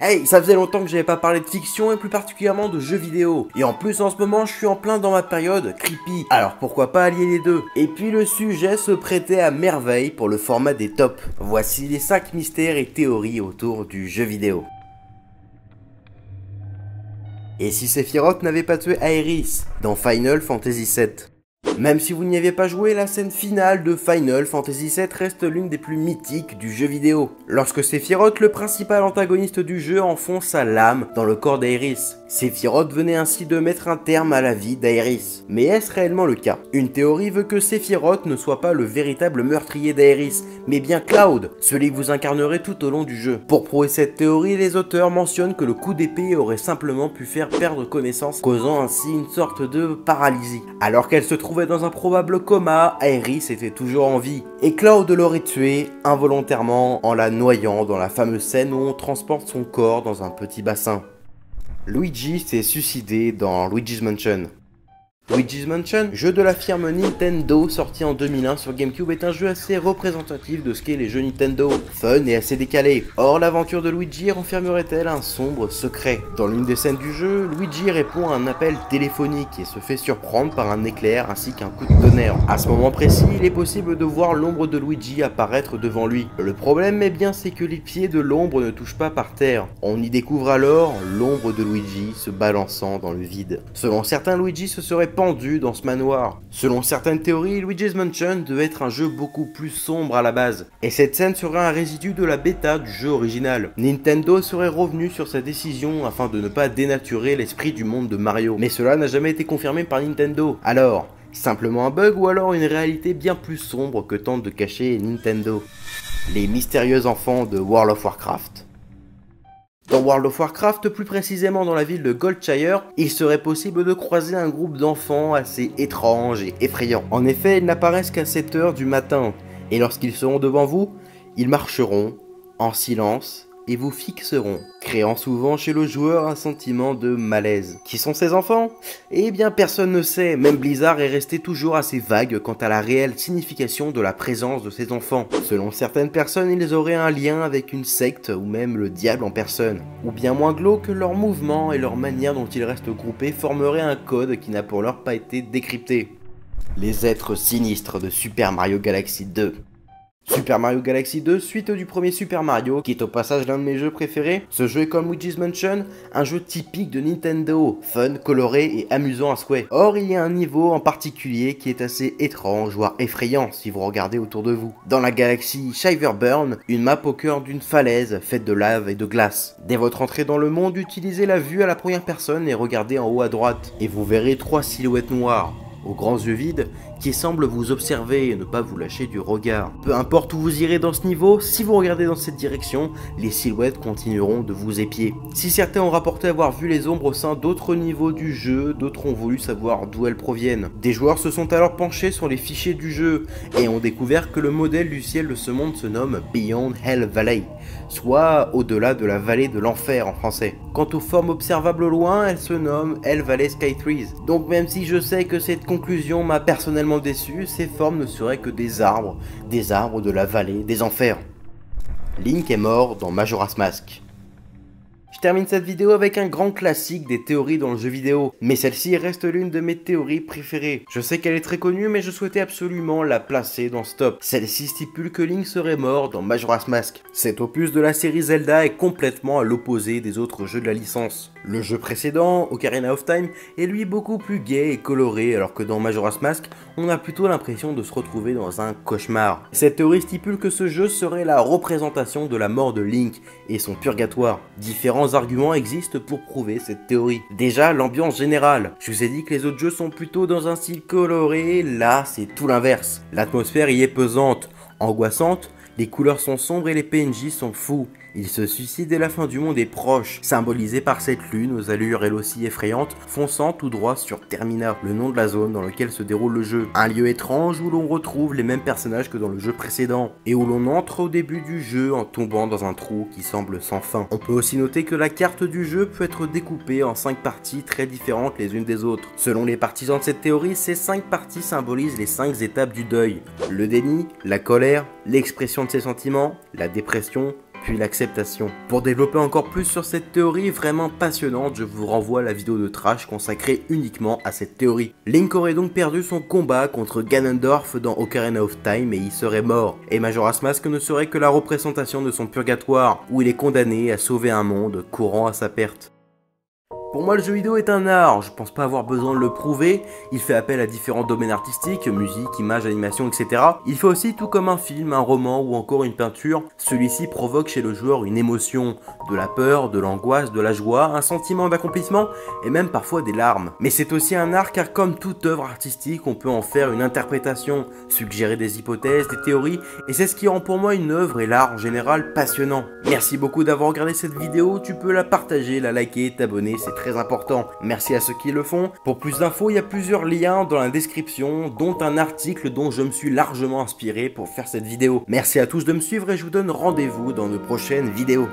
Hey, ça faisait longtemps que j'avais pas parlé de fiction et plus particulièrement de jeux vidéo. Et en plus en ce moment je suis en plein dans ma période creepy. Alors pourquoi pas allier les deux? Et puis le sujet se prêtait à merveille pour le format des tops. Voici les 5 mystères et théories autour du jeu vidéo. Et si Sephiroth n'avait pas tué Aerys dans Final Fantasy VII? Même si vous n'y avez pas joué, la scène finale de Final Fantasy VII reste l'une des plus mythiques du jeu vidéo. Lorsque Sephiroth, le principal antagoniste du jeu, enfonce sa lame dans le corps d'Aerys. Sephiroth venait ainsi de mettre un terme à la vie d'Aerys. Mais est-ce réellement le cas? Une théorie veut que Sephiroth ne soit pas le véritable meurtrier d'Aerys, mais bien Cloud, celui que vous incarnerez tout au long du jeu. Pour prouver cette théorie, les auteurs mentionnent que le coup d'épée aurait simplement pu faire perdre connaissance, causant ainsi une sorte de paralysie. Alors qu'elle se trouvait dans un probable coma, Aerys était toujours en vie. Et Cloud l'aurait tué involontairement en la noyant dans la fameuse scène où on transporte son corps dans un petit bassin. Luigi s'est suicidé dans Luigi's Mansion. Luigi's Mansion, jeu de la firme Nintendo sorti en 2001 sur GameCube, est un jeu assez représentatif de ce qu'est les jeux Nintendo, fun et assez décalé. Or, l'aventure de Luigi renfermerait-elle un sombre secret? Dans l'une des scènes du jeu, Luigi répond à un appel téléphonique et se fait surprendre par un éclair ainsi qu'un coup de tonnerre. À ce moment précis, il est possible de voir l'ombre de Luigi apparaître devant lui. Le problème c'est que les pieds de l'ombre ne touchent pas par terre. On y découvre alors l'ombre de Luigi se balançant dans le vide. Selon certains, Luigi se serait pendu dans ce manoir. Selon certaines théories, Luigi's Mansion devait être un jeu beaucoup plus sombre à la base, et cette scène serait un résidu de la bêta du jeu original. Nintendo serait revenu sur sa décision afin de ne pas dénaturer l'esprit du monde de Mario, mais cela n'a jamais été confirmé par Nintendo. Alors, simplement un bug ou alors une réalité bien plus sombre que tente de cacher Nintendo? Les mystérieux enfants de World of Warcraft. Dans World of Warcraft, plus précisément dans la ville de Goldshire, il serait possible de croiser un groupe d'enfants assez étranges et effrayants. En effet, ils n'apparaissent qu'à 7 h du matin, et lorsqu'ils seront devant vous, ils marcheront en silence et vous fixeront, créant souvent chez le joueur un sentiment de malaise. Qui sont ces enfants? Eh bien personne ne sait, même Blizzard est resté toujours assez vague quant à la réelle signification de la présence de ces enfants. Selon certaines personnes, ils auraient un lien avec une secte ou même le diable en personne. Ou bien moins glauque, leurs mouvements et leur manière dont ils restent groupés formeraient un code qui n'a pour l'heure pas été décrypté. Les êtres sinistres de Super Mario Galaxy 2. Super Mario Galaxy 2, suite du premier Super Mario, qui est au passage l'un de mes jeux préférés. Ce jeu est comme Luigi's Mansion, un jeu typique de Nintendo, fun, coloré et amusant à souhait. Or, il y a un niveau en particulier qui est assez étrange, voire effrayant si vous regardez autour de vous. Dans la galaxie Shiverburn, une map au cœur d'une falaise faite de lave et de glace. Dès votre entrée dans le monde, utilisez la vue à la première personne et regardez en haut à droite, et vous verrez 3 silhouettes noires, aux grands yeux vides, qui semblent vous observer et ne pas vous lâcher du regard. Peu importe où vous irez dans ce niveau, si vous regardez dans cette direction, les silhouettes continueront de vous épier. Si certains ont rapporté avoir vu les ombres au sein d'autres niveaux du jeu, d'autres ont voulu savoir d'où elles proviennent. Des joueurs se sont alors penchés sur les fichiers du jeu et ont découvert que le modèle du ciel de ce monde se nomme Beyond Hell Valley, soit au-delà de la vallée de l'enfer en français. Quant aux formes observables au loin, elles se nomment Hell Valley Sky Trees. Donc même si je sais que cette conclusion m'a personnellement déçu, ces formes ne seraient que des arbres de la vallée des enfers. Link est mort dans Majora's Mask. Je termine cette vidéo avec un grand classique des théories dans le jeu vidéo, mais celle-ci reste l'une de mes théories préférées. Je sais qu'elle est très connue, mais je souhaitais absolument la placer dans ce top. Celle-ci stipule que Link serait mort dans Majora's Mask. Cet opus de la série Zelda est complètement à l'opposé des autres jeux de la licence. Le jeu précédent, Ocarina of Time, est lui beaucoup plus gai et coloré, alors que dans Majora's Mask, on a plutôt l'impression de se retrouver dans un cauchemar. Cette théorie stipule que ce jeu serait la représentation de la mort de Link et son purgatoire. Différents arguments existent pour prouver cette théorie. Déjà, l'ambiance générale. Je vous ai dit que les autres jeux sont plutôt dans un style coloré, là c'est tout l'inverse. L'atmosphère y est pesante, angoissante, les couleurs sont sombres et les PNJ sont fous. Il se suicide et la fin du monde est proche, symbolisée par cette lune aux allures elle aussi effrayantes, fonçant tout droit sur Termina, le nom de la zone dans laquelle se déroule le jeu. Un lieu étrange où l'on retrouve les mêmes personnages que dans le jeu précédent, et où l'on entre au début du jeu en tombant dans un trou qui semble sans fin. On peut aussi noter que la carte du jeu peut être découpée en 5 parties très différentes les unes des autres. Selon les partisans de cette théorie, ces 5 parties symbolisent les 5 étapes du deuil. Le déni, la colère, l'expression de ses sentiments, la dépression, puis l'acceptation. Pour développer encore plus sur cette théorie vraiment passionnante, je vous renvoie à la vidéo de Trash consacrée uniquement à cette théorie. Link aurait donc perdu son combat contre Ganondorf dans Ocarina of Time et il serait mort. Et Majora's Mask ne serait que la représentation de son purgatoire, où il est condamné à sauver un monde courant à sa perte. Pour moi, le jeu vidéo est un art, je pense pas avoir besoin de le prouver, il fait appel à différents domaines artistiques, musique, images, animation, etc. Il fait aussi tout comme un film, un roman ou encore une peinture, celui-ci provoque chez le joueur une émotion, de la peur, de l'angoisse, de la joie, un sentiment d'accomplissement et même parfois des larmes. Mais c'est aussi un art car comme toute œuvre artistique, on peut en faire une interprétation, suggérer des hypothèses, des théories, et c'est ce qui rend pour moi une œuvre et l'art en général passionnant. Merci beaucoup d'avoir regardé cette vidéo, tu peux la partager, la liker, t'abonner, c'est très important. Merci à ceux qui le font. Pour plus d'infos, il y a plusieurs liens dans la description, dont un article dont je me suis largement inspiré pour faire cette vidéo. Merci à tous de me suivre et je vous donne rendez-vous dans de prochaines vidéos.